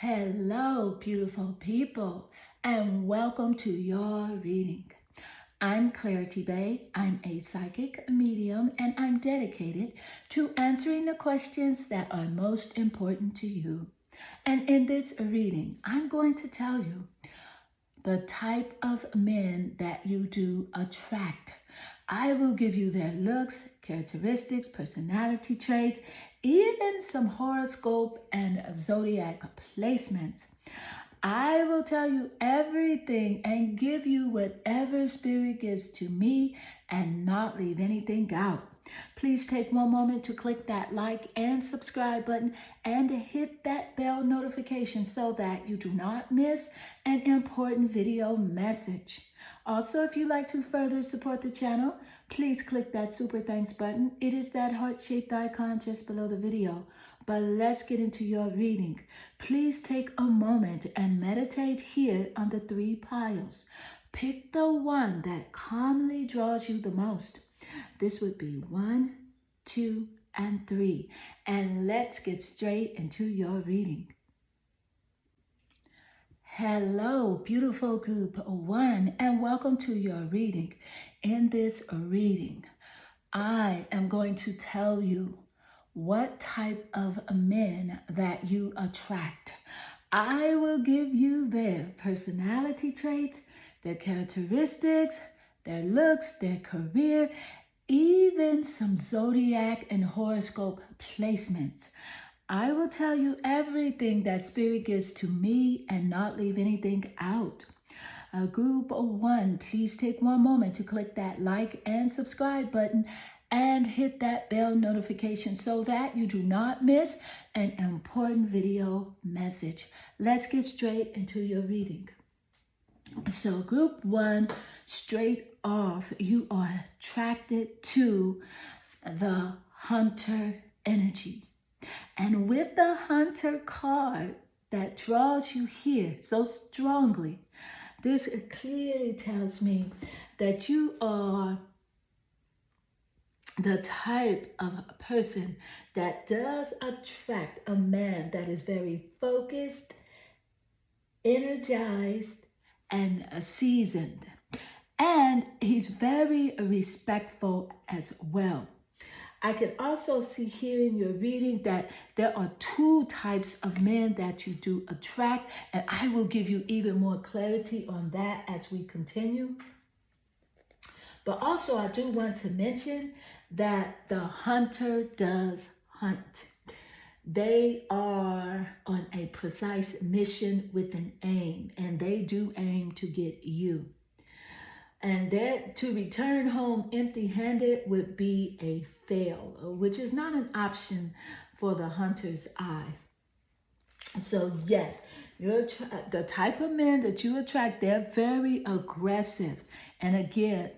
Hello, beautiful people, and welcome to your reading. I'm Clarity Bay. I'm a psychic medium, and I'm dedicated to answering the questions that are most important to you. And in this reading, I'm going to tell you the type of men that you do attract. I will give you their looks, characteristics, personality traits, even some horoscope and zodiac placements. I will tell you everything and give you whatever Spirit gives to me and not leave anything out. Please take one moment to click that like and subscribe button and hit that bell notification so that you do not miss an important video message. Also, if you'd like to further support the channel, please click that super thanks button. It is that heart-shaped icon just below the video. But let's get into your reading. Please take a moment and meditate here on the three piles. Pick the one that calmly draws you the most. This would be 1, 2, and 3. And let's get straight into your reading. Hello, beautiful group 1, and welcome to your reading. In this reading, I am going to tell you what type of men that you attract. I will give you their personality traits, their characteristics, their looks, their career, even some zodiac and horoscope placements. I will tell you everything that Spirit gives to me and not leave anything out. Group 1, please take one moment to click that like and subscribe button and hit that bell notification so that you do not miss an important video message. Let's get straight into your reading. So group 1, straight off, you are attracted to the Hunter energy. And with the Hunter card that draws you here so strongly, this clearly tells me that you are the type of person that does attract a man that is very focused, energized, and seasoned. And he's very respectful as well. I can also see here in your reading that there are 2 types of men that you do attract, and I will give you even more clarity on that as we continue. But also I do want to mention that the hunter does hunt. They are on a precise mission with an aim, and they do aim to get you. And that to return home empty-handed would be a fail, which is not an option for the hunter's eye. So yes, the type of men that you attract, they're very aggressive. And again,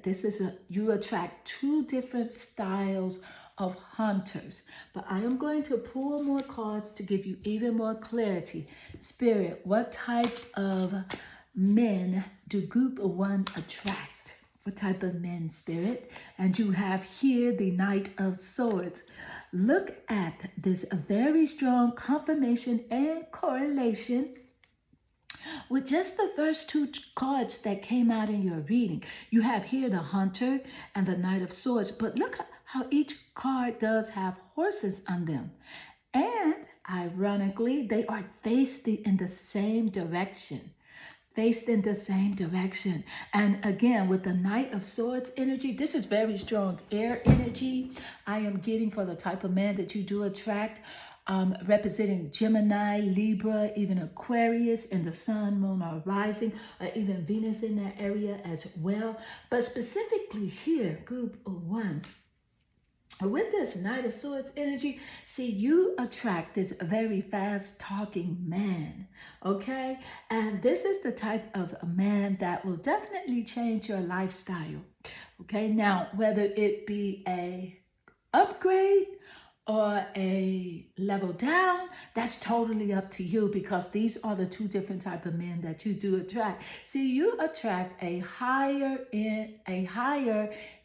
you attract 2 different styles of hunters. But I am going to pull more cards to give you even more clarity. Spirit, what types of men do group 1 attract? What type of men, Spirit? And you have here the Knight of Swords. Look at this very strong confirmation and correlation with just the first 2 cards that came out in your reading. You have here the Hunter and the Knight of Swords, but look how each card does have horses on them. And ironically, they are faced in the same direction. And again, with the Knight of Swords energy, this is very strong air energy I am getting for the type of man that you do attract, representing Gemini, Libra, even Aquarius, and the sun, moon, or rising, or even Venus in that area as well. But specifically here, group 1, with this Knight of Swords energy, see, you attract this very fast-talking man, okay? And this is the type of a man that will definitely change your lifestyle, okay? Now, whether it be a upgrade or a level down, that's totally up to you, because these are the 2 different type of men that you do attract. See, you attract a higher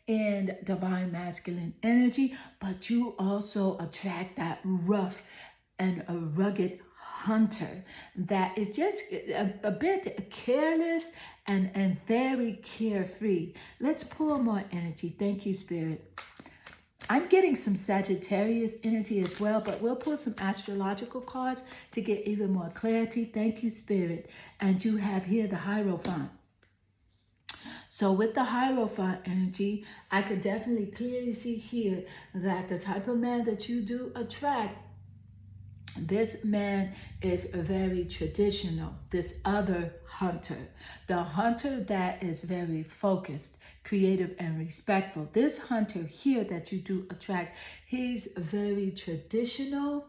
in divine masculine energy, but you also attract that rough and a rugged hunter that is just a bit careless and very carefree. Let's pull more energy. Thank you, Spirit. I'm getting some Sagittarius energy as well, but we'll pull some astrological cards to get even more clarity. Thank you, Spirit. And you have here the Hierophant. So with the Hierophant energy, I could definitely clearly see here that the type of man that you do attract, this man is very traditional, this other hunter. The hunter that is very focused, creative, and respectful. This hunter here that you do attract, he's very traditional,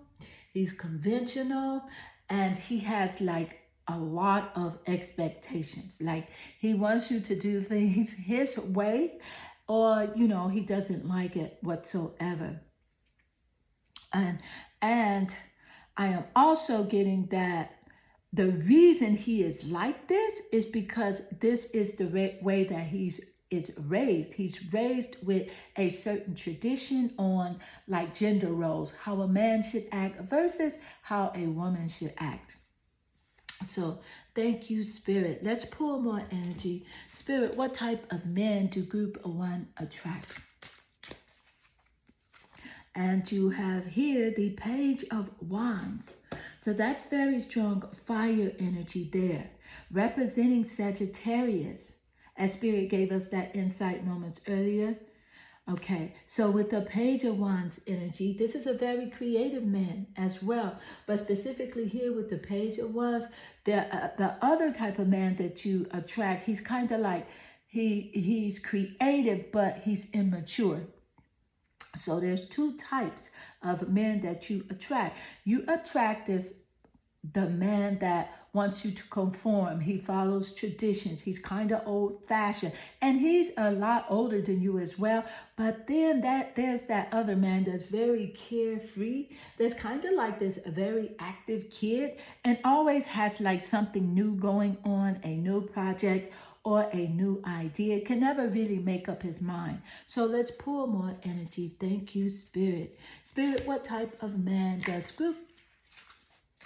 he's conventional, and he has like a lot of expectations. Like he wants you to do things his way, or, you know, he doesn't like it whatsoever. And I am also getting that the reason he is like this is because this is the way that he's is raised. He's raised with a certain tradition on like gender roles, how a man should act versus how a woman should act. So thank you, Spirit. Let's pull more energy. Spirit, what type of men do group 1 attract? And you have here the Page of Wands. So that's very strong fire energy there, representing Sagittarius, as Spirit gave us that insight moments earlier. Okay, so with the Page of Wands energy, this is a very creative man as well. But specifically here with the Page of Wands, the other type of man that you attract, he's kind of like, he's creative, but he's immature. So there's two types of men that you attract. You attract the man that wants you to conform. He follows traditions. He's kind of old-fashioned, and he's a lot older than you as well. But then there's that other man that's very carefree. That's kind of like this very active kid, and always has like something new going on, a new project or a new idea, can never really make up his mind. So let's pull more energy. Thank you, Spirit. Spirit, what type of man does group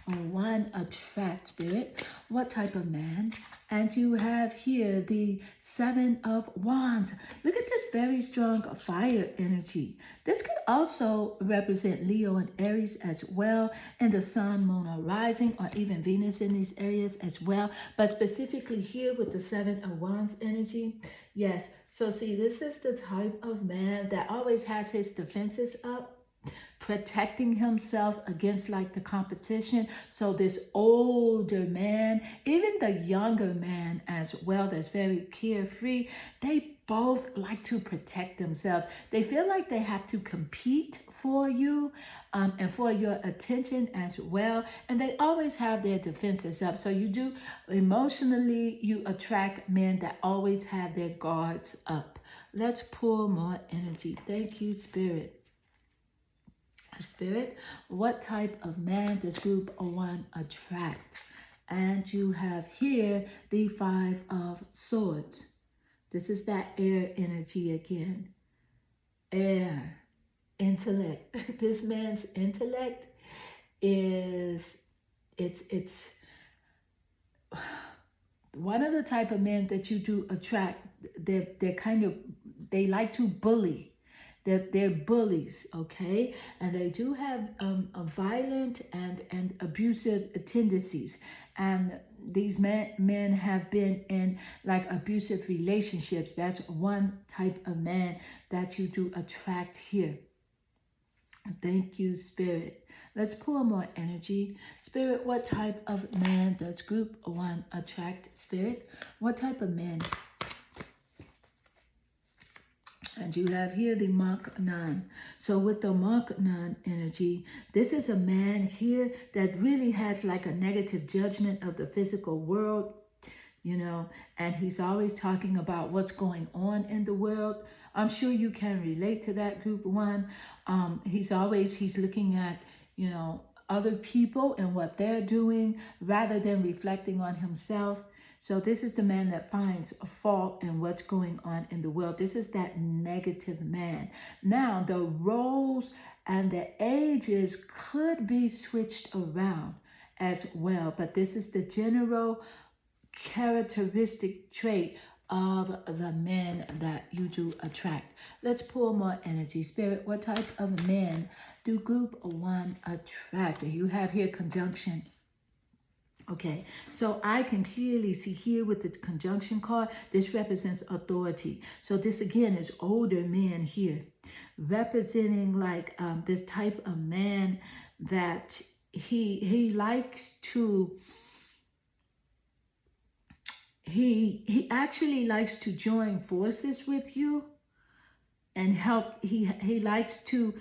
1 attract, Spirit? What type of man? And you have here the 7 of Wands. Look at this very strong fire energy. This could also represent Leo and Aries as well, and the Sun, Moon, or Rising, or even Venus in these areas as well. But specifically here with the 7 of Wands energy, yes. So see, this is the type of man that always has his defenses up, protecting himself against like the competition. So this older man, even the younger man as well, that's very carefree, they both like to protect themselves. They feel like they have to compete for you and for your attention as well. And they always have their defenses up. So you do emotionally, you attract men that always have their guards up. Let's pull more energy. Thank you, Spirit. Spirit, what type of man does group 1 attract? And you have here the 5 of Swords. This is that air energy again. Air, intellect. This man's intellect is, it's one of the type of men that you do attract. They like to bully. They're bullies, okay? And they do have a violent and abusive tendencies. And these men have been in like abusive relationships. That's one type of man that you do attract here. Thank you, Spirit. Let's pull more energy. Spirit, what type of man does group 1 attract? Spirit, what type of man? And you have here the Mach 9. So with the Mach 9 energy, this is a man here that really has like a negative judgment of the physical world, you know, and he's always talking about what's going on in the world. I'm sure you can relate to that, group 1. He's looking at, you know, other people and what they're doing rather than reflecting on himself. So this is the man that finds a fault in what's going on in the world. This is that negative man. Now, the roles and the ages could be switched around. as well. But this is the general characteristic trait of the men that you do attract. Let's pull more energy. Spirit, what type of men do group 1 attract? You have here conjunction. Okay, so I can clearly see here with the conjunction card, this represents authority. So this again is older men here, representing like this type of man that he likes to, he actually likes to join forces with you and help. He likes to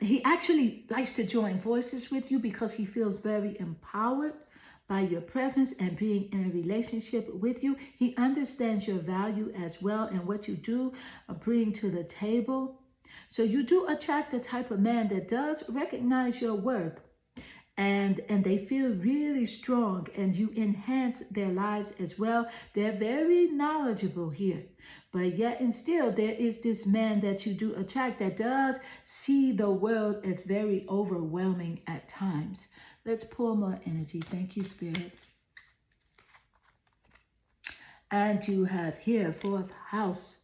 he actually likes to join forces with you because he feels very empowered by your presence and being in a relationship with you. He understands your value as well and what you do bring to the table. So you do attract the type of man that does recognize your worth, and they feel really strong, and you enhance their lives as well. They're very knowledgeable here. But yet and still, there is this man that you do attract that does see the world as very overwhelming at times. Let's pull more energy. Thank you, Spirit. And you have here 4th house,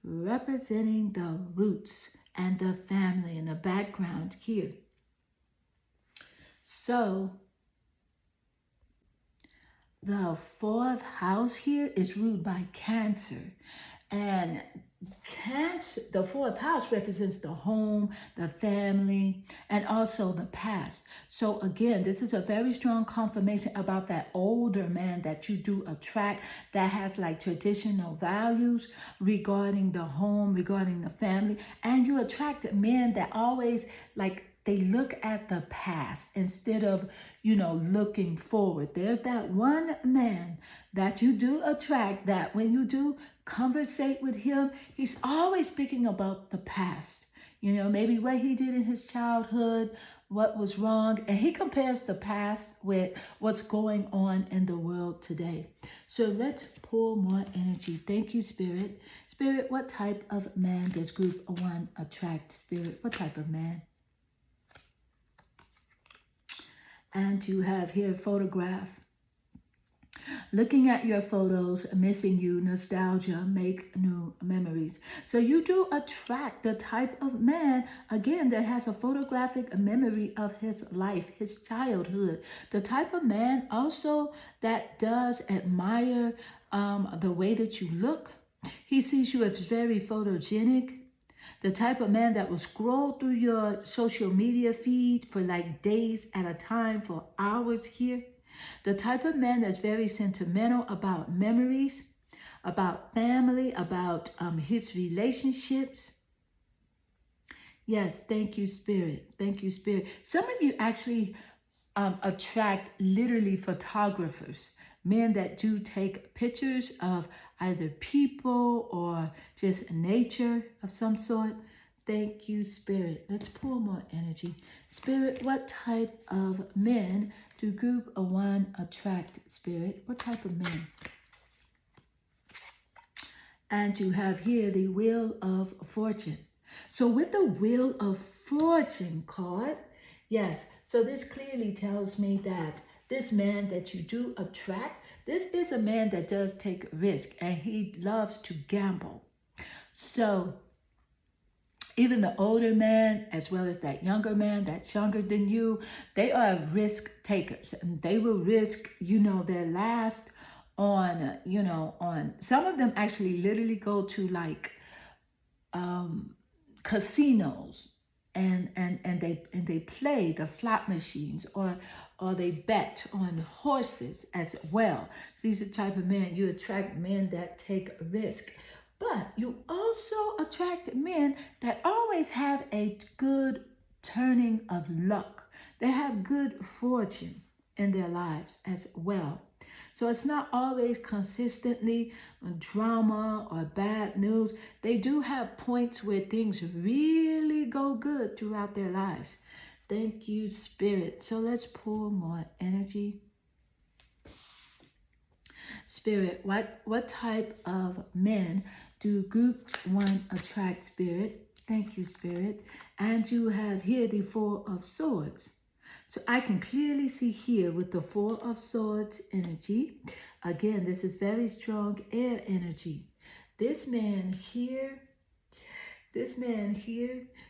representing the roots and the family and the background here. So the 4th house here is ruled by Cancer. And Cancer, the 4th house represents the home, the family, and also the past. So again, this is a very strong confirmation about that older man that you do attract that has like traditional values regarding the home, regarding the family. And you attract men that always like, they look at the past instead of, looking forward. There's that one man that you do attract that when you do conversate with him, he's always speaking about the past. Maybe what he did in his childhood, what was wrong. And he compares the past with what's going on in the world today. So let's pull more energy. Thank you, Spirit. Spirit, what type of man does group 1 attract? Spirit, what type of man? And you have here photograph. Looking at your photos, missing you, nostalgia, make new memories. So you do attract the type of man, again, that has a photographic memory of his life, his childhood. The type of man also that does admire the way that you look. He sees you as very photogenic. The type of man that will scroll through your social media feed for like days at a time, for hours here. The type of man that's very sentimental about memories, about family, about his relationships. Yes, thank you, Spirit. Thank you, Spirit. Some of you actually attract literally photographers, men that do take pictures of either people or just nature of some sort. Thank you, Spirit. Let's pull more energy. Spirit, what type of men do group 1 attract? Spirit, what type of men? And you have here the Wheel of Fortune. So with the Wheel of Fortune card, yes, so this clearly tells me that this man that you do attract, this is a man that does take risk and he loves to gamble. So even the older man, as well as that younger man that's younger than you, they are risk takers. And they will risk, their last on, on, some of them actually literally go to like casinos and they play the slot machines or they bet on horses as well. So these are the type of men, you attract men that take risk. But you also attract men that always have a good turning of luck. They have good fortune in their lives as well. So it's not always consistently drama or bad news. They do have points where things really go good throughout their lives. Thank you, Spirit. So let's pull more energy. Spirit, what type of men do group 1 attract? Spirit, thank you, Spirit. And you have here the 4 of Swords. So I can clearly see here with the Four of Swords energy. Again, this is very strong air energy. This man here,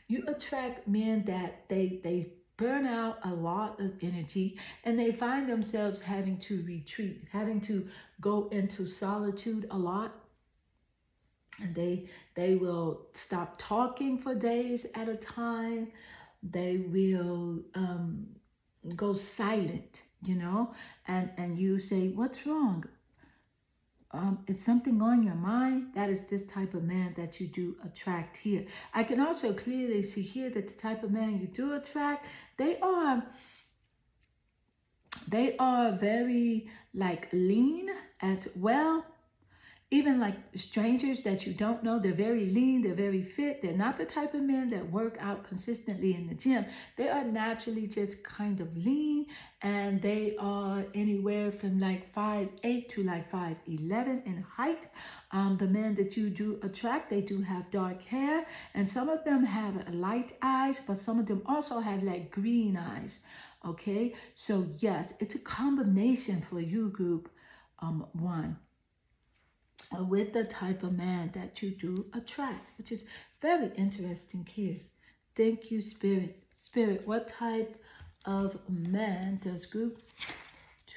you attract men that they burn out a lot of energy, and they find themselves having to retreat, having to go into solitude a lot. And they will stop talking for days at a time. They will go silent, and you say, what's wrong? It's something on your mind. That is this type of man that you do attract here. I can also clearly see here that the type of man you do attract, they are very like lean as well. Even like strangers that you don't know, they're very lean, they're very fit. They're not the type of men that work out consistently in the gym. They are naturally just kind of lean, and they are anywhere from like 5'8" to like 5'11" in height. The men that you do attract, they do have dark hair, and some of them have light eyes, but some of them also have like green eyes. Okay, so yes, it's a combination for you, group 1. With the type of man that you do attract, which is very interesting here. Thank you, Spirit. Spirit, what type of man does group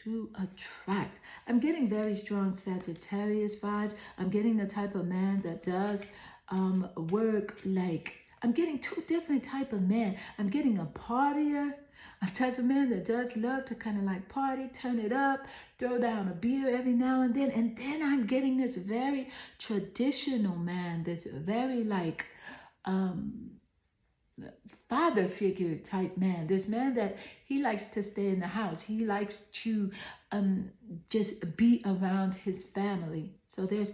2 attract? I'm getting very strong Sagittarius vibes. I'm getting the type of man that does work like, I'm getting 2 different type of men. I'm getting a partier, a type of man that does love to kind of like party, turn it up, throw down a beer every now and then. And then I'm getting this very traditional man, this very like father figure type man. This man that he likes to stay in the house. He likes to just be around his family. So there's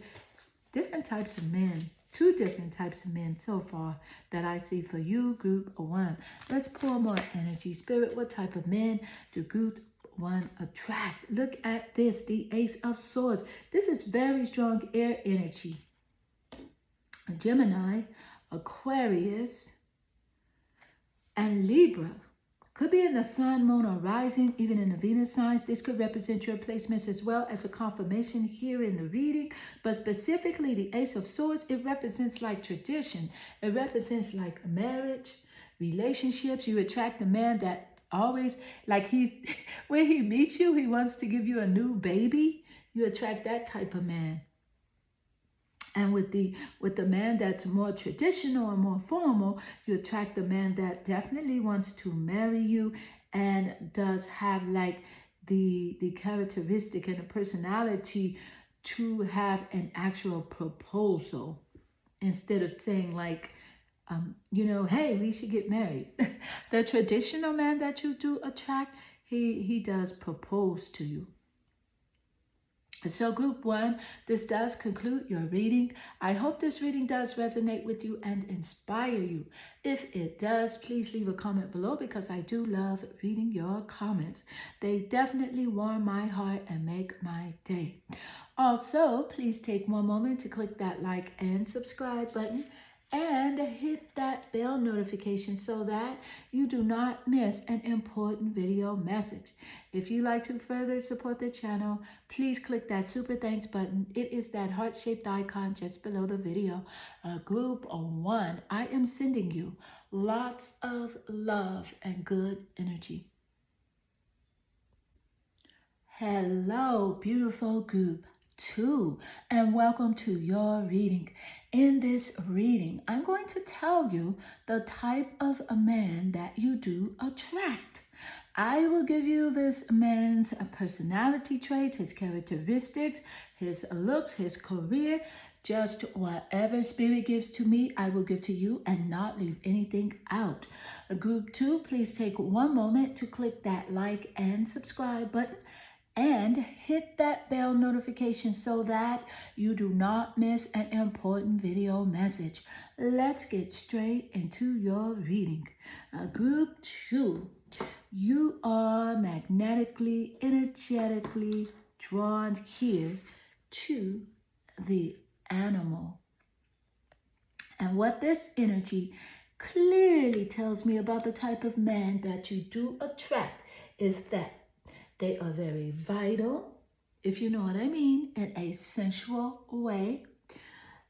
different types of men. 2 different types of men so far that I see for you, group 1. Let's pour more energy. Spirit, what type of men do group 1 attract? Look at this, the Ace of Swords. This is very strong air energy. Gemini, Aquarius, and Libra. Could be in the sun, moon, or rising, even in the Venus signs. This could represent your placements as well as a confirmation here in the reading. But specifically, the Ace of Swords, it represents like tradition. It represents like marriage, relationships. You attract a man that always, like when he meets you, he wants to give you a new baby. You attract that type of man. And with the man that's more traditional and more formal, you attract the man that definitely wants to marry you and does have like the characteristic and the personality to have an actual proposal instead of saying like, hey, we should get married. The traditional man that you do attract, he does propose to you. So group 1, this does conclude your reading. I hope this reading does resonate with you and inspire you. If it does, please leave a comment below because I do love reading your comments. They definitely warm my heart and make my day. Also, please take one moment to click that like and subscribe button and hit that bell notification so that you do not miss an important video message. If you'd like to further support the channel, please click that super thanks button. It is that heart-shaped icon just below the video. Group 1, I am sending you lots of love and good energy. Hello, beautiful group 2, and welcome to your reading. In this reading, I'm going to tell you the type of a man that you do attract. I will give you this man's personality traits, his characteristics, his looks, his career. Just whatever spirit gives to me, I will give to you and not leave anything out. Group 2, please take one moment to click that like and subscribe button and hit that bell notification so that you do not miss an important video message. Let's get straight into your reading. Group 2, you are magnetically, energetically drawn here to the animal. And what this energy clearly tells me about the type of man that you do attract is that they are very vital, if you know what I mean, in a sensual way.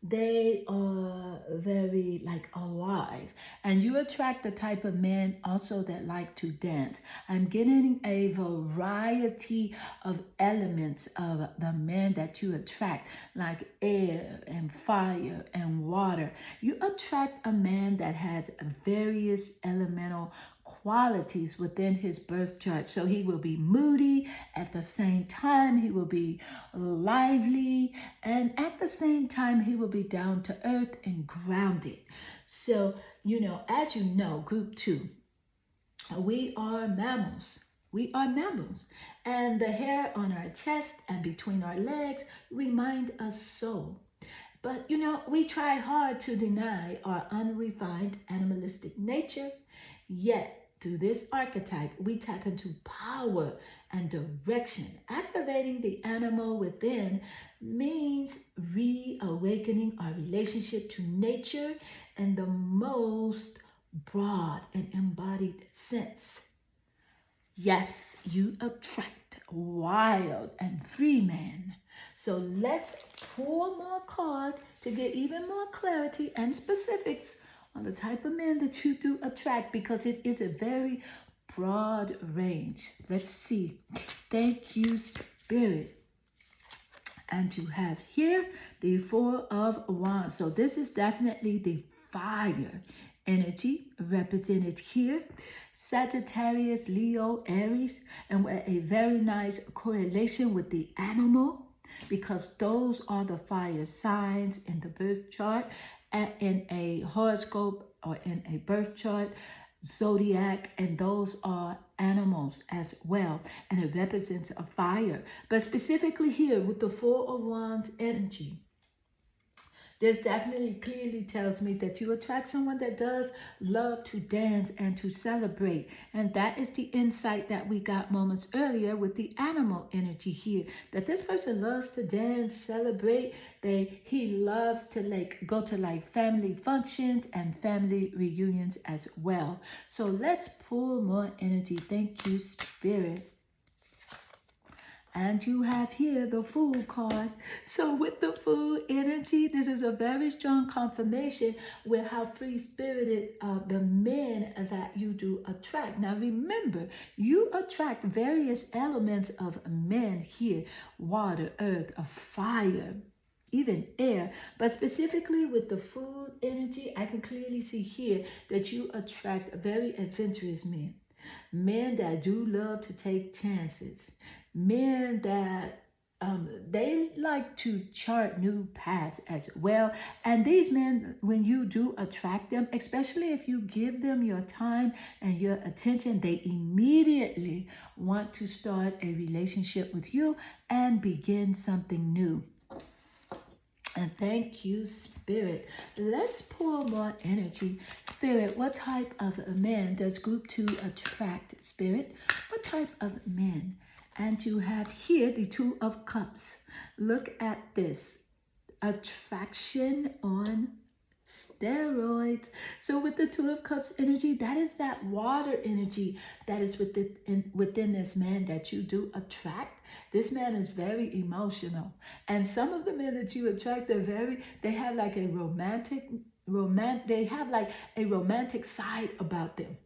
They are very like alive, and you attract the type of men also that like to dance. I'm getting a variety of elements of the men that you attract, like air and fire and water. You attract a man that has various elemental qualities within his birth chart. So he will be moody, at the same time he will be lively, and at the same time he will be down to earth and grounded. So, as you know, group 2, we are mammals. We are mammals. And the hair on our chest and between our legs remind us so. But we try hard to deny our unrefined animalistic nature, yet through this archetype, we tap into power and direction. Activating the animal within means reawakening our relationship to nature in the most broad and embodied sense. Yes, you attract wild and free men. So let's pull more cards to get even more clarity and specifics on the type of men that you do attract, because it is a very broad range. Let's see. Thank you, Spirit. And you have here the 4 of Wands. So this is definitely the fire energy represented here. Sagittarius, Leo, Aries, and a very nice correlation with the animal, because those are the fire signs in the birth chart, and in a horoscope or in a birth chart, zodiac, and those are animals as well, and it represents a fire. But specifically here with the 4 of Wands energy, this definitely clearly tells me that you attract someone that does love to dance and to celebrate. And that is the insight that we got moments earlier with the animal energy here. That this person loves to dance, celebrate. He loves to go to family functions and family reunions as well. So let's pull more energy. Thank you, Spirit. And you have here the Fool card. So with the Fool energy, this is a very strong confirmation with how free-spirited the men that you do attract. Now remember, you attract various elements of men here. Water, earth, fire, even air. But specifically with the Fool energy, I can clearly see here that you attract very adventurous men. Men that do love to take chances. Men that they like to chart new paths as well. And these men, when you do attract them, especially if you give them your time and your attention, they immediately want to start a relationship with you and begin something new. And thank you, Spirit. Let's pour more energy. Spirit, what type of men does group 2 attract? Spirit, what type of men? And you have here the 2 of Cups. Look at this. Attraction on steroids. So with the 2 of Cups energy, that is that water energy that is within this man that you do attract. This man is very emotional. And some of the men that you attract are they have like a romantic side about them.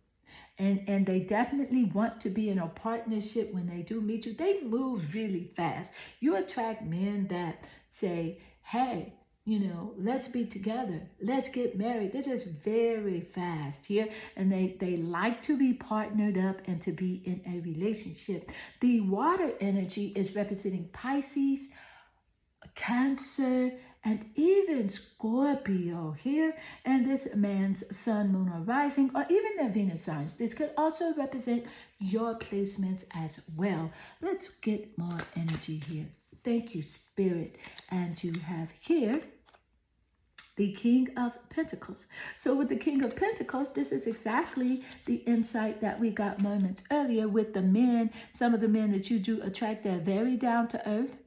And they definitely want to be in a partnership when they do meet you. They move really fast. You attract men that say, hey, let's be together. Let's get married. They're just very fast here. And they like to be partnered up and to be in a relationship. The water energy is representing Pisces, Cancer, and even Scorpio here. And this man's sun, moon, or rising, or even their Venus signs. This could also represent your placements as well. Let's get more energy here. Thank you, Spirit. And you have here the King of Pentacles. So with the King of Pentacles, this is exactly the insight that we got moments earlier with the men. Some of the men that you do attract, they're very down to earth.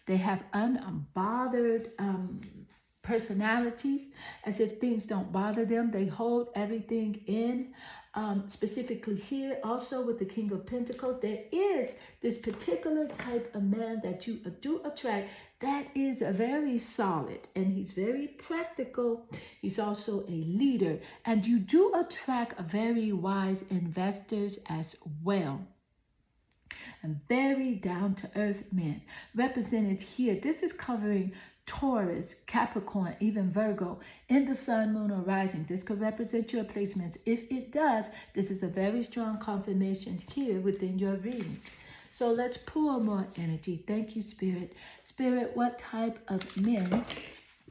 They have unbothered personalities, as if things don't bother them. They hold everything in. Specifically here, also with the King of Pentacles, there is this particular type of man that you do attract that is very solid, and he's very practical. He's also a leader, and you do attract very wise investors as well. And very down-to-earth men represented here. This is covering Taurus, Capricorn, even Virgo in the sun, moon, or rising. This could represent your placements. If it does, this is a very strong confirmation here within your reading. So let's pull more energy. Thank you, Spirit. Spirit, what type of men?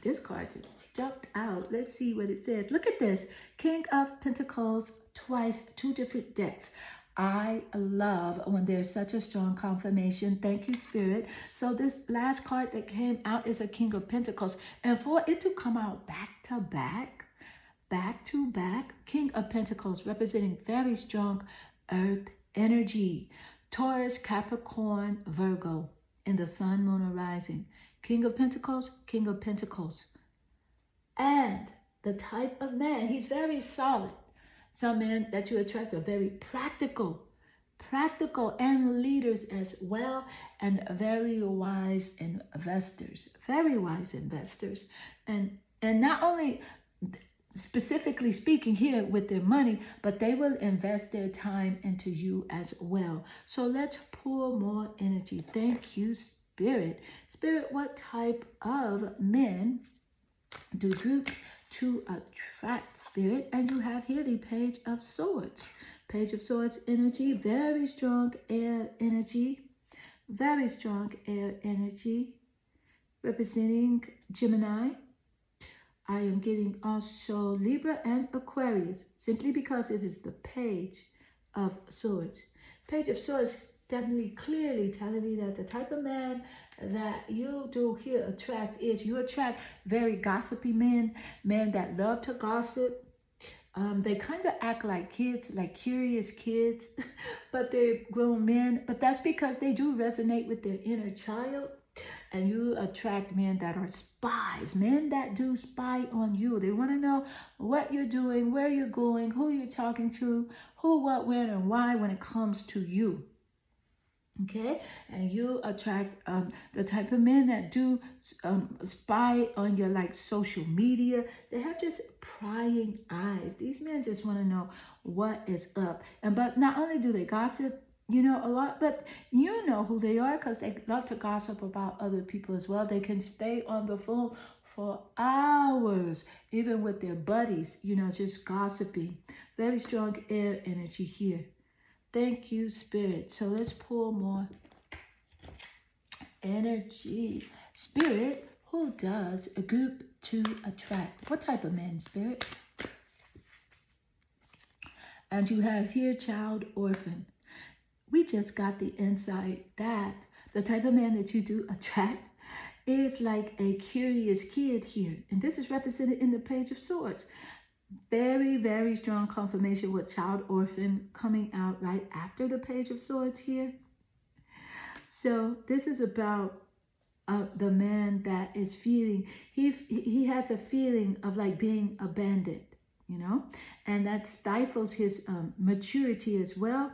This card just jumped out. Let's see what it says. Look at this. King of Pentacles twice, two different decks. I love when there's such a strong confirmation. Thank you, Spirit. So this last card that came out is a King of Pentacles. And for it to come out back to back, King of Pentacles representing very strong earth energy. Taurus, Capricorn, Virgo in the sun, moon, or rising. King of Pentacles, King of Pentacles. And the type of man, he's very solid. Some men that you attract are very practical and leaders as well, and very wise investors, and not only specifically speaking here with their money, but they will invest their time into you as well. So let's pull more energy. Thank you, Spirit. Spirit, what type of men do group to attract, Spirit? And you have here the Page of Swords. Page of Swords energy, very strong air energy, representing Gemini. I am getting also Libra and Aquarius, simply because it is the Page of Swords. Page of Swords is definitely clearly telling me that the type of man that you do here attract is you attract very gossipy men that love to gossip. They kind of act like kids, like curious kids, but they're grown men. But that's because they do resonate with their inner child. And you attract men that are spies, men that do spy on you. They want to know what you're doing, where you're going, who you're talking to, who, what, when, and why when it comes to you. Okay, and you attract the type of men that do spy on your like social media. They have just prying eyes. These men just want to know what is up. But not only do they gossip, a lot, but you know who they are because they love to gossip about other people as well. They can stay on the phone for hours, even with their buddies, just gossiping. Very strong air energy here. Thank you, Spirit. So let's pull more energy. Spirit, who does a group to attract? What type of man, Spirit? And you have here child orphan. We just got the insight that the type of man that you do attract is like a curious kid here. And this is represented in the Page of Swords. Very, very strong confirmation with child orphan coming out right after the Page of Swords here. So this is about the man that is feeling, he has a feeling of like being abandoned, and that stifles his maturity as well.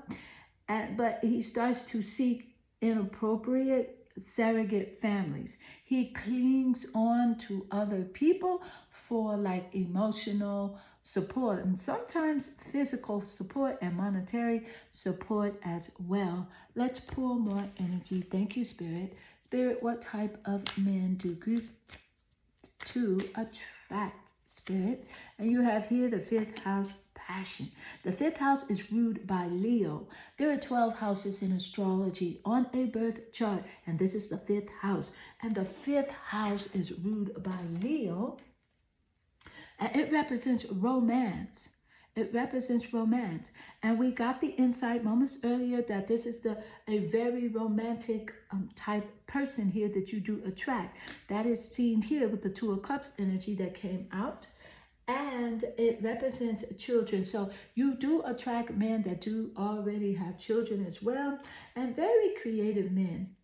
But he starts to seek inappropriate surrogate families. He clings on to other people for like emotional support and sometimes physical support and monetary support as well. Let's pull more energy. Thank you, Spirit. Spirit, what type of men do group to attract, Spirit? And you have here the 5th house, passion. The 5th house is ruled by Leo. There are 12 houses in astrology on a birth chart, and this is the 5th house. And the 5th house is ruled by Leo, and it represents romance. And we got the insight moments earlier that this is a very romantic type person here that you do attract. That is seen here with the 2 of Cups energy that came out. And it represents children. So you do attract men that do already have children as well, and very creative men.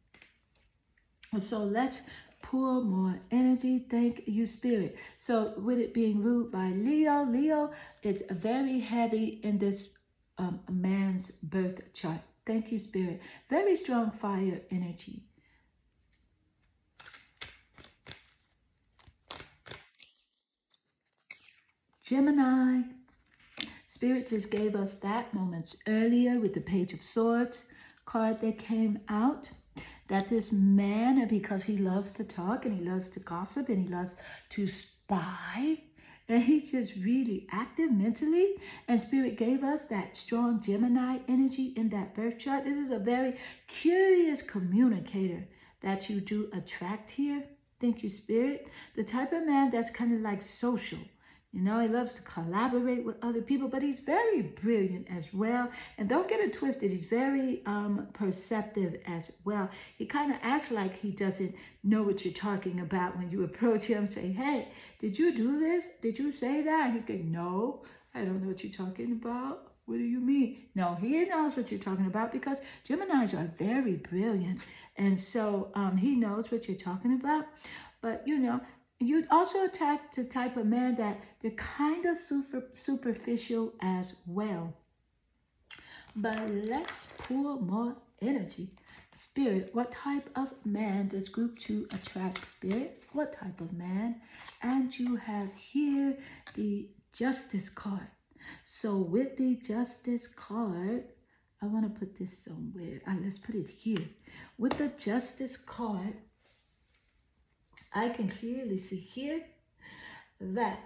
So let's pour more energy. Thank you, Spirit. So with it being ruled by Leo, it's very heavy in this man's birth chart. Thank you, Spirit. Very strong fire energy. Gemini. Spirit just gave us that moments earlier with the Page of Swords card that came out. That this man, because he loves to talk and he loves to gossip and he loves to spy, and he's just really active mentally. And Spirit gave us that strong Gemini energy in that birth chart. This is a very curious communicator that you do attract here. Thank you, Spirit. The type of man that's kind of like social. You know, he loves to collaborate with other people, but he's very brilliant as well. And don't get it twisted, he's very perceptive as well. He kind of acts like he doesn't know what you're talking about when you approach him. Say, hey, did you do this? Did you say that? And he's going, no, I don't know what you're talking about. What do you mean? No, he knows what you're talking about because Geminis are very brilliant. And so he knows what you're talking about. But, you know, you'd also attack the type of man that they're kind of superficial as well. But let's pour more energy. Spirit, what type of man does group 2 attract? Spirit, what type of man? And you have here the Justice card. So with the Justice card, I want to put this somewhere. Let's put it here. With the Justice card, I can clearly see here that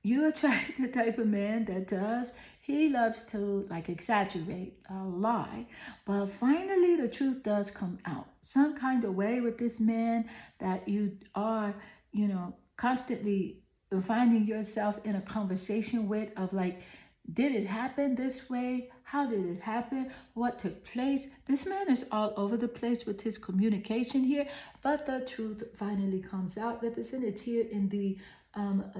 you attract the type of man that does. He loves to like exaggerate, lie, but finally the truth does come out. Some kind of way with this man that you are, you know, constantly finding yourself in a conversation with of like, did it happen this way? How did it happen? What took place? This man is all over the place with his communication here, but the truth finally comes out, represented here in the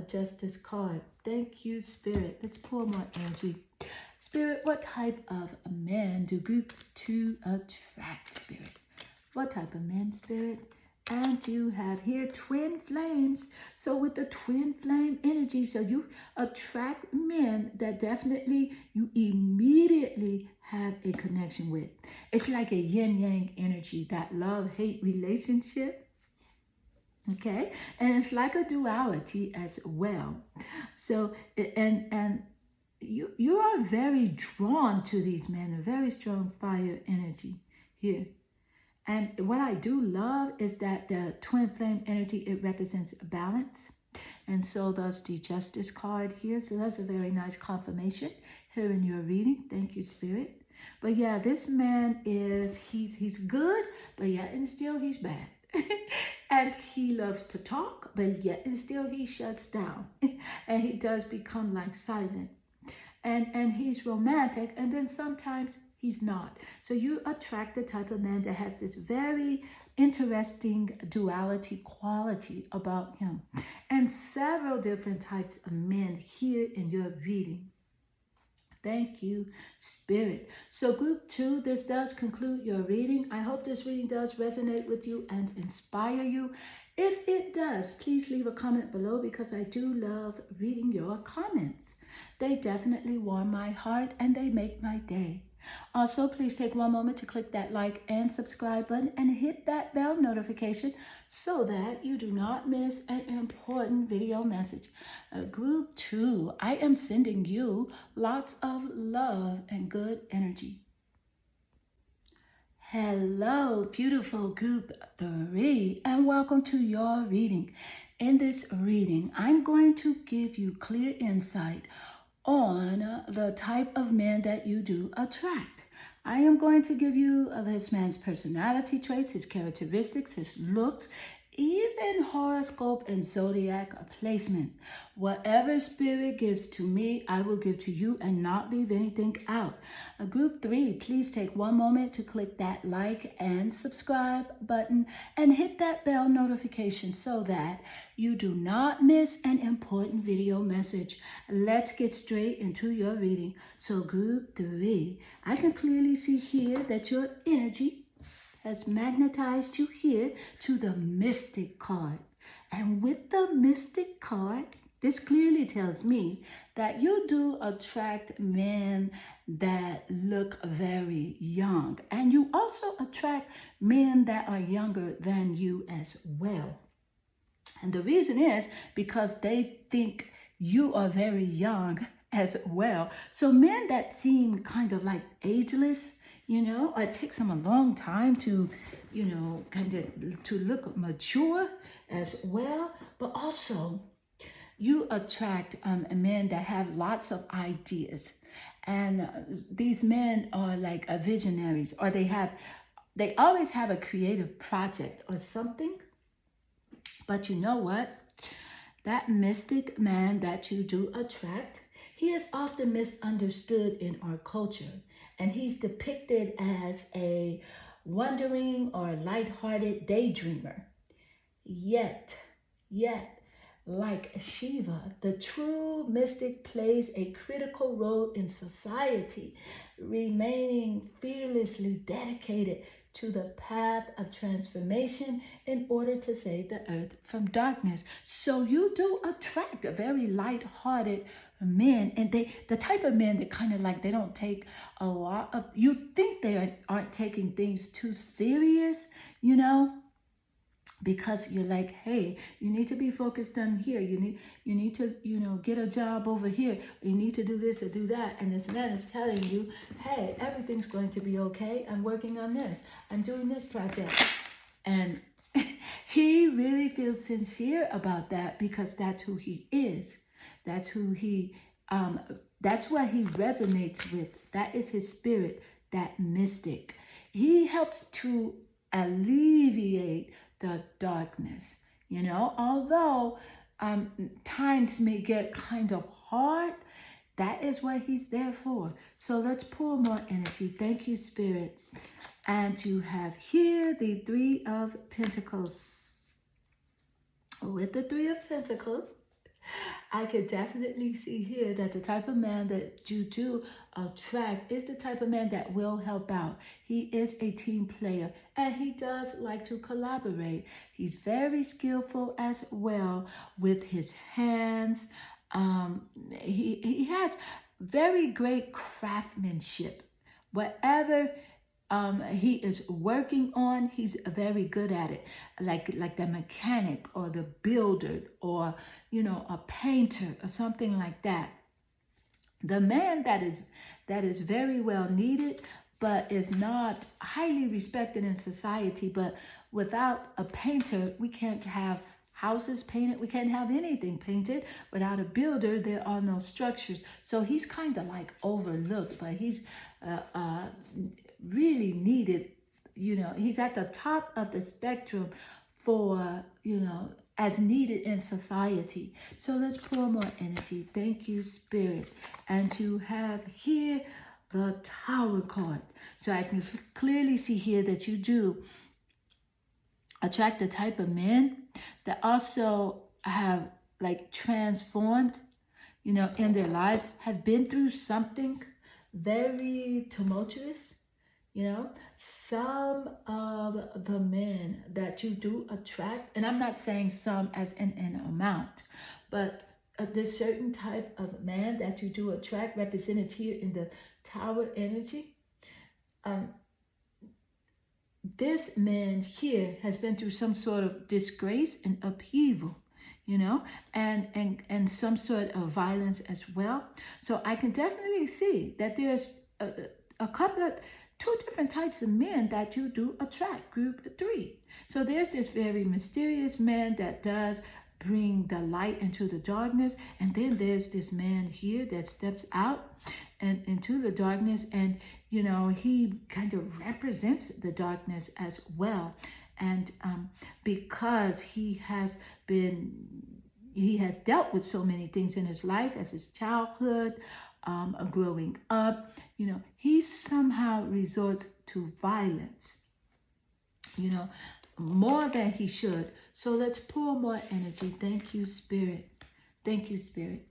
Justice card. Thank you, Spirit. Let's pour more energy. Spirit, what type of a man do group 2 attract, Spirit? What type of man, Spirit? And you have here twin flames. So with the twin flame energy, so you attract men that definitely you immediately have a connection with. It's like a yin-yang energy, that love-hate relationship. Okay? And it's like a duality as well. So, and you are very drawn to these men, a very strong fire energy here. And what I do love is that the twin flame energy, it represents balance. And so does the Justice card here. So that's a very nice confirmation here in your reading. Thank you, Spirit. But yeah, this man is, he's good, but yet and still he's bad. And he loves to talk, but yet and still he shuts down. And he does become like silent. And he's romantic, and then sometimes he's not. So you attract the type of man that has this very interesting duality quality about him. And several different types of men here in your reading. Thank you, Spirit. So group 2, this does conclude your reading. I hope this reading does resonate with you and inspire you. If it does, please leave a comment below because I do love reading your comments. They definitely warm my heart and they make my day. Also, please take one moment to click that like and subscribe button and hit that bell notification so that you do not miss an important video message. Group 2, I am sending you lots of love and good energy. Hello, beautiful group 3, and welcome to your reading. In this reading, I'm going to give you clear insight on the type of man that you do attract. I am going to give you this man's personality traits, his characteristics, his looks, even horoscope and zodiac placement. Whatever Spirit gives to me, I will give to you and not leave anything out. Group 3, please take one moment to click that like and subscribe button and hit that bell notification so that you do not miss an important video message. Let's get straight into your reading. So group 3, I can clearly see here that your energy has magnetized you here to the Mystic card. And with the Mystic card, this clearly tells me that you do attract men that look very young. And you also attract men that are younger than you as well. And the reason is because they think you are very young as well. So men that seem kind of like ageless, or it takes them a long time to, kind of to look mature as well. But also, you attract men that have lots of ideas. And these men are like visionaries, or they always have a creative project or something. But you know what? That mystic man that you do attract, he is often misunderstood in our culture. And he's depicted as a wandering or lighthearted daydreamer. Yet, like Shiva, the true mystic plays a critical role in society, remaining fearlessly dedicated to the path of transformation in order to save the earth from darkness. So you do attract a very light-hearted men, and the type of men that kind of like, they don't take a lot of, you think they aren't taking things too serious, because you're like, hey, you need to be focused on here. You need to, get a job over here. You need to do this or do that. And this man is telling you, hey, everything's going to be okay. I'm working on this. I'm doing this project. And he really feels sincere about that, because that's who he is. That's who that's what he resonates with. That is his spirit, that mystic. He helps to alleviate the darkness, although times may get kind of hard. That is what he's there for. So let's pull more energy. Thank you, Spirit. And you have here the Three of Pentacles. With the Three of Pentacles, I could definitely see here that the type of man that you do attract is the type of man that will help out. He is a team player, and he does like to collaborate. He's very skillful as well with his hands. He has very great craftsmanship. Whatever he is working on, he's very good at it. Like the mechanic or the builder or, a painter or something like that. The man that is very well needed, but is not highly respected in society. But without a painter, we can't have houses painted. We can't have anything painted. Without a builder, there are no structures. So he's kind of like overlooked, but he's really needed. He's at the top of the spectrum for, as needed in society. So let's pour more energy. Thank you, Spirit. And you have here the Tower card. So I can clearly see here that you do attract the type of men that also have like transformed, in their lives, have been through something very tumultuous. Some of the men that you do attract, and I'm not saying some as in an amount, but this certain type of man that you do attract, represented here in the Tower energy, this man here has been through some sort of disgrace and upheaval, and some sort of violence as well. So I can definitely see that there's a couple of two different types of men that you do attract, group 3. So there's this very mysterious man that does bring the light into the darkness, and then there's this man here that steps out and into the darkness, and he kind of represents the darkness as well. And because he has dealt with so many things in his life, as his childhood, growing up, he somehow resorts to violence, more than he should. So let's pour more energy. Thank you, Spirit. Thank you, Spirit.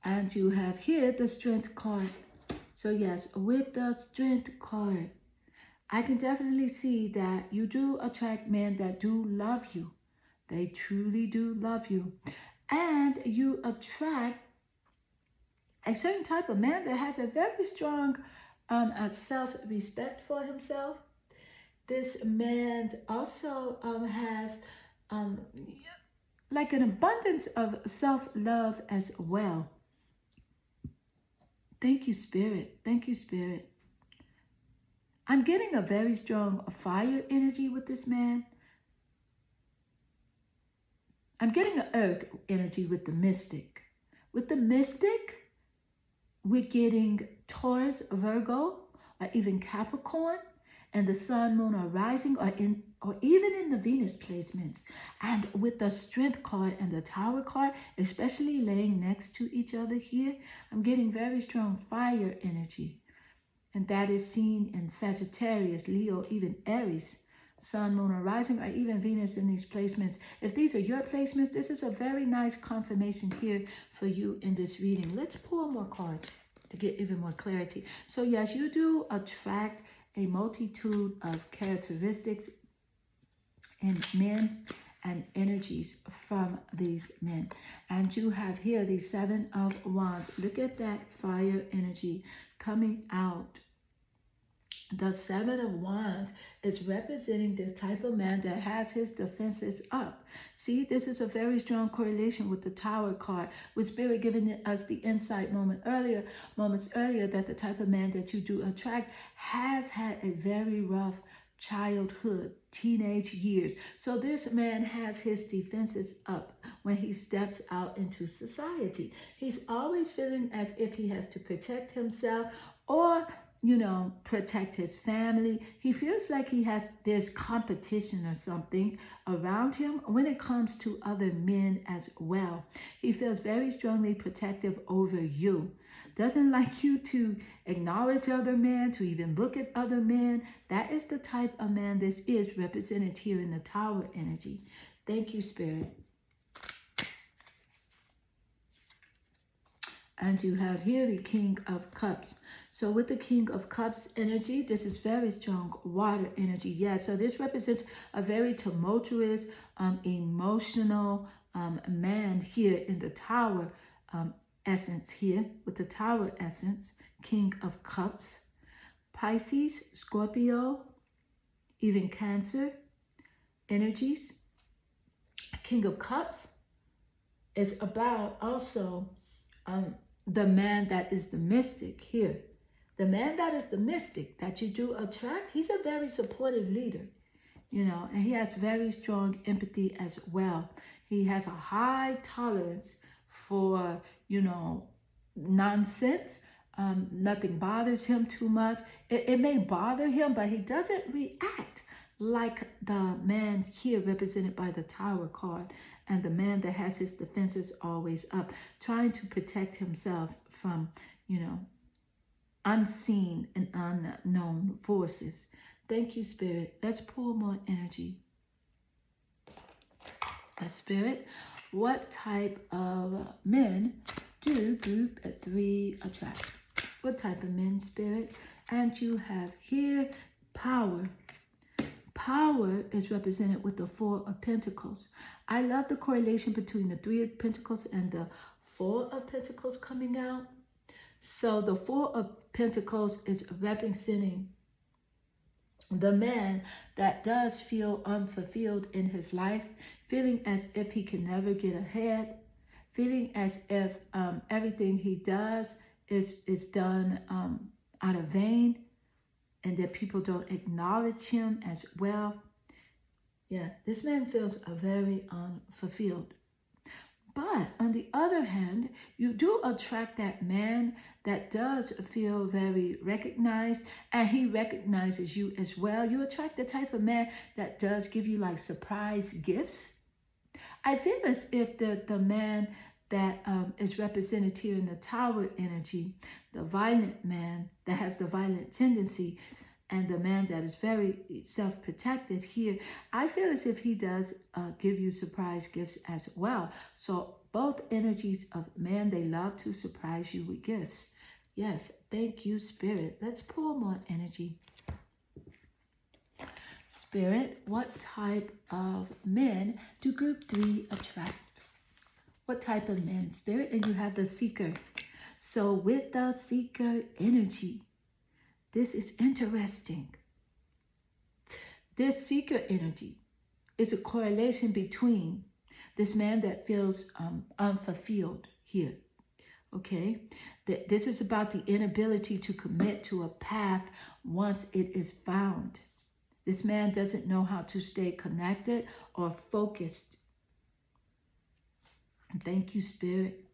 And you have here the Strength card. So yes, with the Strength card, I can definitely see that you do attract men that do love you. They truly do love you. And you attract a certain type of man that has a very strong self-respect for himself. This man also has um, like an abundance of self-love as well. Thank you, Spirit. Thank you, Spirit. I'm getting a very strong fire energy with this man. I'm getting an earth energy with the mystic. With the mystic, we're getting Taurus, Virgo, or even Capricorn, and the sun, moon, or rising, or even in the Venus placements. And with the Strength card and the Tower card, especially laying next to each other here, I'm getting very strong fire energy. And that is seen in Sagittarius, Leo, even Aries, sun, moon, or rising, or even Venus in these placements. If these are your placements, this is a very nice confirmation here for you in this reading. Let's pull more cards to get even more clarity. So yes, you do attract a multitude of characteristics in men and energies from these men. And you have here the Seven of Wands. Look at that fire energy coming out. The Seven of Wands is representing this type of man that has his defenses up. See, this is a very strong correlation with the Tower card, with Spirit giving us the insight moments earlier that the type of man that you do attract has had a very rough childhood, teenage years. So this man has his defenses up when he steps out into society. He's always feeling as if he has to protect himself or protect his family. He feels like there's competition or something around him when it comes to other men as well. He feels very strongly protective over you. Doesn't like you to acknowledge other men, to even look at other men. That is the type of man this is represented here in the Tower energy. Thank you, Spirit. And you have here the King of Cups. So with the King of Cups energy, this is very strong water energy. Yeah, so this represents a very tumultuous, emotional man here in the Tower essence here. With the Tower essence, King of Cups. Pisces, Scorpio, even Cancer energies. King of Cups is about also the man that is the mystic here. The man that is the mystic that you do attract, he's a very supportive leader, and he has very strong empathy as well. He has a high tolerance for, nonsense. Nothing bothers him too much. It may bother him, but he doesn't react like the man here represented by the Tower card, and the man that has his defenses always up, trying to protect himself from, unseen and unknown forces. Thank you, Spirit. Let's pull more energy. Spirit, what type of men do group 3 attract? What type of men, Spirit? And you have here power. Power is represented with the 4 of Pentacles. I love the correlation between the 3 of Pentacles and the 4 of Pentacles coming out. So the 4 of Pentacles is representing the man that does feel unfulfilled in his life, feeling as if he can never get ahead, feeling as if everything he does is done out of vain, and that people don't acknowledge him as well. Yeah, this man feels very unfulfilled. But on the other hand, you do attract that man that does feel very recognized, and he recognizes you as well. You attract the type of man that does give you like surprise gifts. I feel as if the man that is represented here in the Tower energy, the violent man that has the violent tendency, and the man that is very self-protected here, I feel as if he does give you surprise gifts as well. So both energies of man, they love to surprise you with gifts. Yes, thank you, Spirit. Let's pull more energy. Spirit, what type of men do group 3 attract? What type of men, Spirit? And you have the seeker. So with the seeker energy, this is interesting. This seeker energy is a correlation between this man that feels unfulfilled here. Okay, this is about the inability to commit to a path once it is found. This man doesn't know how to stay connected or focused. Thank you, Spirit.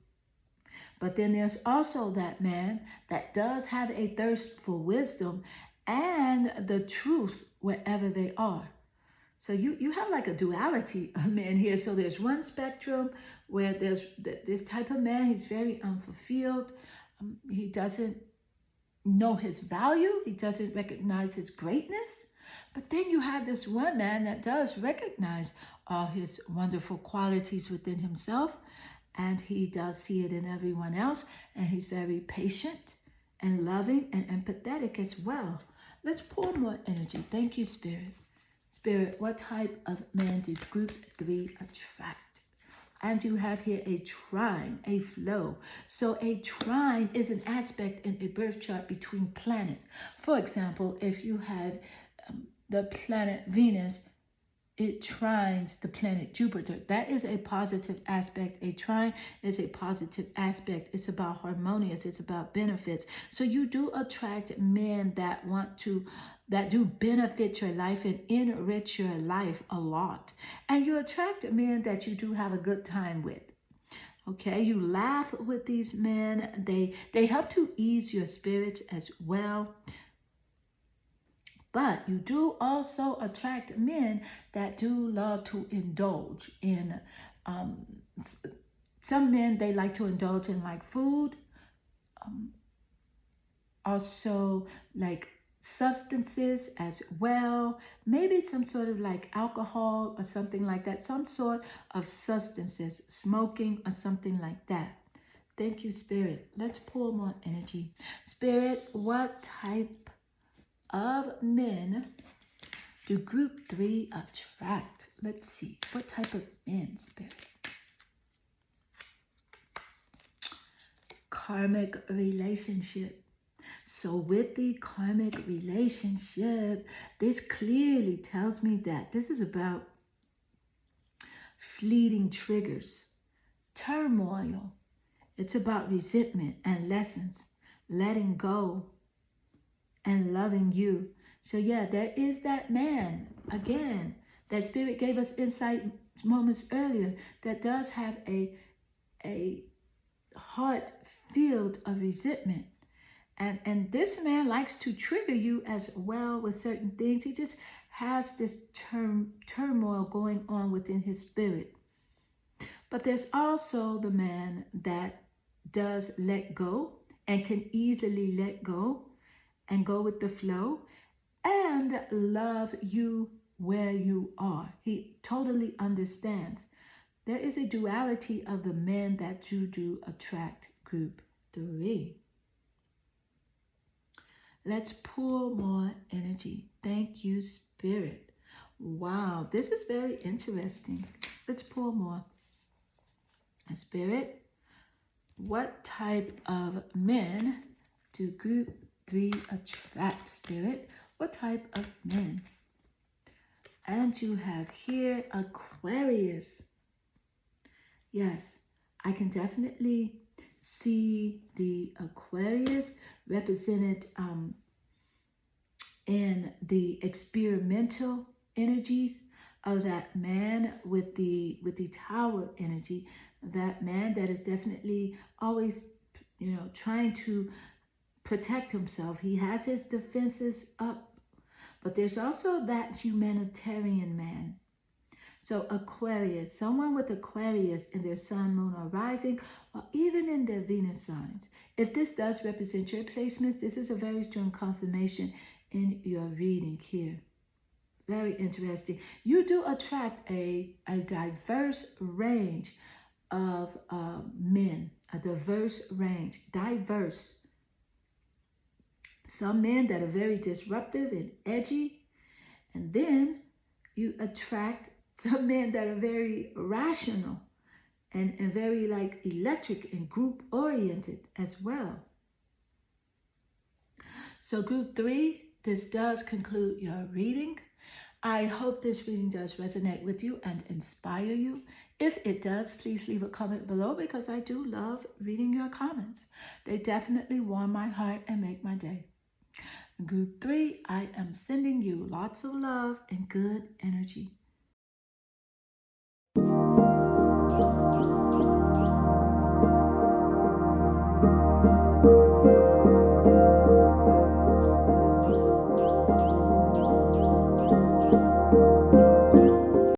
But then there's also that man that does have a thirst for wisdom and the truth wherever they are. So you have like a duality of men here. So there's one spectrum where there's this type of man, he's very unfulfilled. He doesn't know his value. He doesn't recognize his greatness. But then you have this one man that does recognize all his wonderful qualities within himself. And he does see it in everyone else. And he's very patient and loving and empathetic as well. Let's pour more energy. Thank you, Spirit. Spirit, what type of man do group 3 attract? And you have here a trine, a flow. So a trine is an aspect in a birth chart between planets. For example, if you have the planet Venus, it trines the planet Jupiter. That is a positive aspect. A trine is a positive aspect. It's about harmonious. It's about benefits. So you do attract men that do benefit your life and enrich your life a lot. And you attract men that you do have a good time with. Okay, you laugh with these men. They help to ease your spirits as well. But you do also attract men that do love to indulge in, some men, they like to indulge in like food, also like substances as well, maybe some sort of like alcohol or something like that, some sort of substances, smoking or something like that. Thank you, Spirit. Let's pour more energy. Spirit, what type of men do group 3 attract? Let's see. What type of men, Spirit? Karmic relationship. So with the karmic relationship, this clearly tells me that this is about fleeting triggers, turmoil. It's about resentment and lessons, letting go, and loving you. So yeah, there is that man, again, that Spirit gave us insight moments earlier, that does have a heart filled of resentment. And this man likes to trigger you as well with certain things. He just has this turmoil going on within his spirit. But there's also the man that does let go and can easily let go and go with the flow and love you where you are. He totally understands. There is a duality of the men that you do attract, group 3. Let's pour more energy. Thank you, Spirit. Wow, this is very interesting. Let's pour more. Spirit, what type of men do group 3 attract, Spirit? What type of men? And you have here Aquarius. Yes, I can definitely see the Aquarius represented in the experimental energies of that man with the Tower energy. That man that is definitely always, trying to protect himself. He has his defenses up. But there's also that humanitarian man. So Aquarius, someone with Aquarius in their sun, moon, or rising, or even in their Venus signs. If this does represent your placements, this is a very strong confirmation in your reading here. Very interesting. You do attract a diverse range of men, a diverse range, diverse. Some men that are very disruptive and edgy, And then you attract some men that are very rational and very like electric and group oriented as well. So group 3, this does conclude your reading. I hope this reading does resonate with you and inspire you. If it does, please leave a comment below because I do love reading your comments. They definitely warm my heart and make my day. Group 3, I am sending you lots of love and good energy.